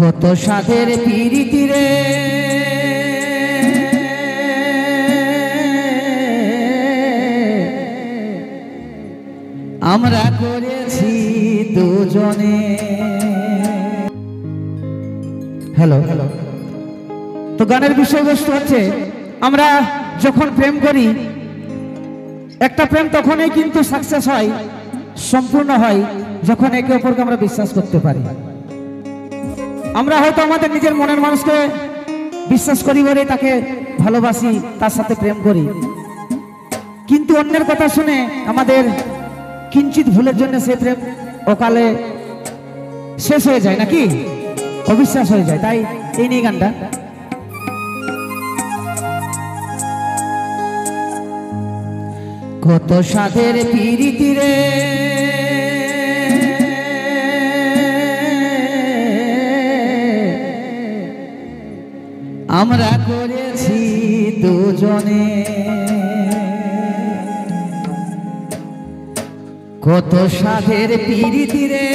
কত সাধের পিরিতি রে আমরা করেছি দুজনে। হ্যালো হ্যালো, তো গানের বিষয়বস্তু হচ্ছে আমরা যখন প্রেম করি, একটা প্রেম তখনই কিন্তু সাকসেস হয়, সম্পূর্ণ হয় যখন একে অপরকে আমরা বিশ্বাস করতে পারি। আমরা হয়তো আমাদের নিজের মনের মানুষকে বিশ্বাস করি বলে তাকে ভালোবাসি, তার সাথে প্রেম করি, কিন্তু অন্যের কথা শুনে আমাদের কিঞ্চিত ভুলের জন্য সে প্রেম অকালে শেষ হয়ে যায়, নাকি অবিশ্বাস হয়ে যায়। তাই এই নিয়ে গানটা। কত সাধের পিরিতি রে আমরা করেছি দুজনে, কত সাধের পিরিতি রে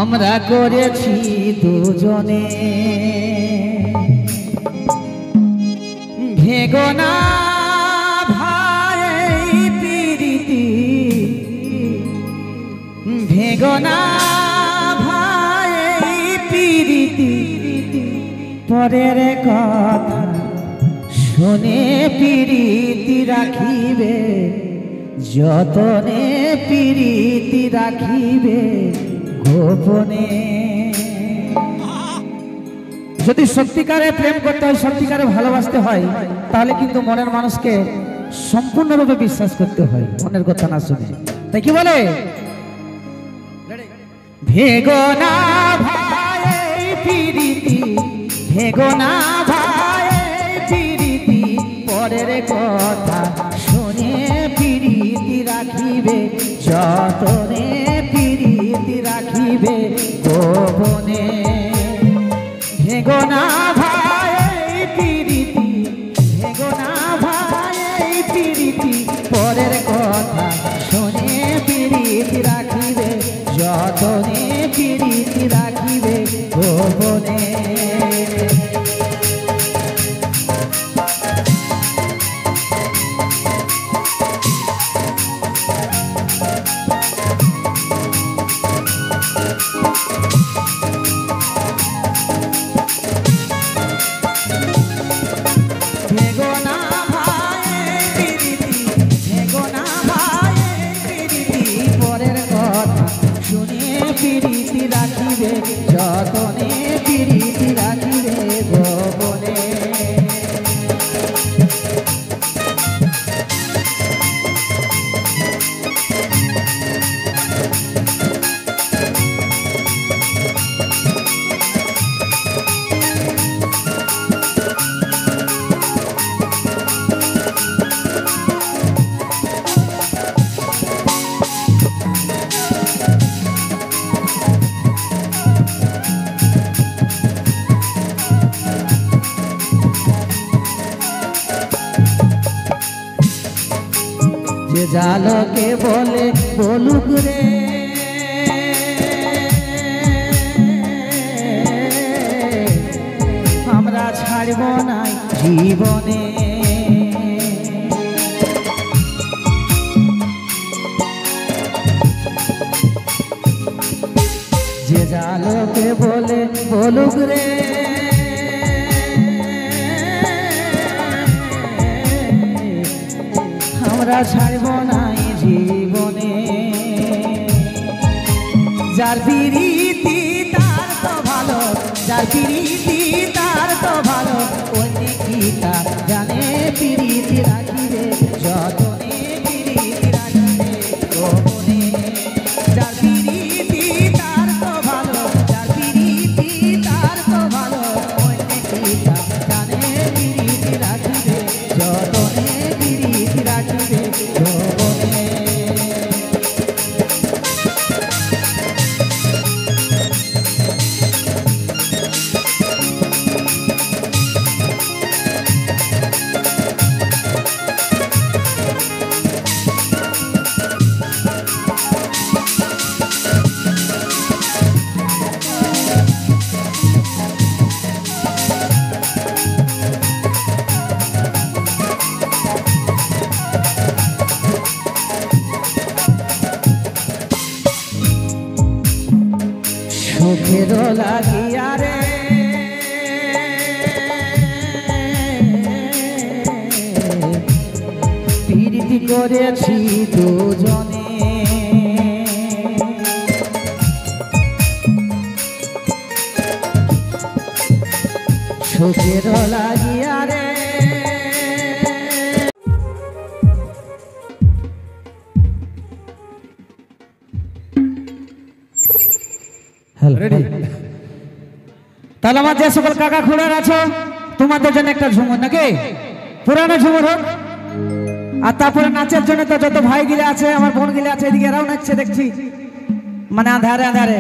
আমরা করেছি দুজনে। ভেগো না ভাই পিরিতি, ভেগো না ভাই পিরিতি, পরের কথা শুনে পিরিতি রাখিবে, যতনে পিরিতি রাখিবে গোপনে। যদি সত্যিকারে প্রেম করতে হয়, সত্যিকারে ভালোবাসতে হয়, তাহলে কিন্তু মনের মানুষকে সম্পূর্ণরূপে বিশ্বাস করতে হয়, মনের কথা না শুনে। তাই কি বলে, ভেগো না ভাই পিরিতি, ভেগো না ভাই পিরিতি, পরের কথা শুনে পিরিতি রাখিবে, যতনে পিরিতি রাখিবে গোপনে। ভেগো না ভাই পিরিতি, ভেগো না ভাই পিরিতি, পরের কথা শুনে পিরিতি রাখিবে, যতনে পিরিতি রাখিবে গোপনে। পিরিতি রাখিবে, যতনে পিরিতি রাখিবে গোপনে। যে জালকে বলে বলুক রে, আমরা ছাড়ব না জীবনে। যে জালকে বলে বলুক রে, আমরা ছাড়ব না জীবনে। যার পিরিতি তার তো ভালো, যার পিরিতি তার তো ভালো, অন্য কি তা জানে পিরিতি রাখিবে, যতনে পিরিতি রাখিবে গোপনে। যার পিরিতি তার তো ভালো, যার পিরিতি তার তো ভালো, অন্য কি তা জানে পিরিতি রাখিবে, যতনে পিরিতি রাখিবে গোপনে। সুখের লাগিয়া রে প্রীতি করেছি দুজনে সুখের লাগিয়া রে তাহলে আমার যে সকল কাকা খুড়ার আছো তোমাদের জন্য একটা ঝুমুর নাকি পুরানো ঝুমুর হোক। আর তারপরে নাচের জন্য তো যত ভাই গিলে আছে আমার বোন গিলে আছে এদিকে এরাও নাচছে দেখছি মানে আধারে আধারে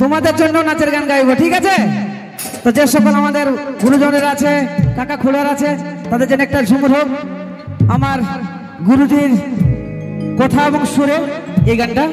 তোমাদের জন্য নাচের গান গাইবো ঠিক আছে। তো যে সকল আমাদের গুরুজনের আছে কাকা খুড়ার আছে তাদের জন্য একটা ঝুমুর হোক আমার গুরুজির কথা এবং সুরে এই গানটা।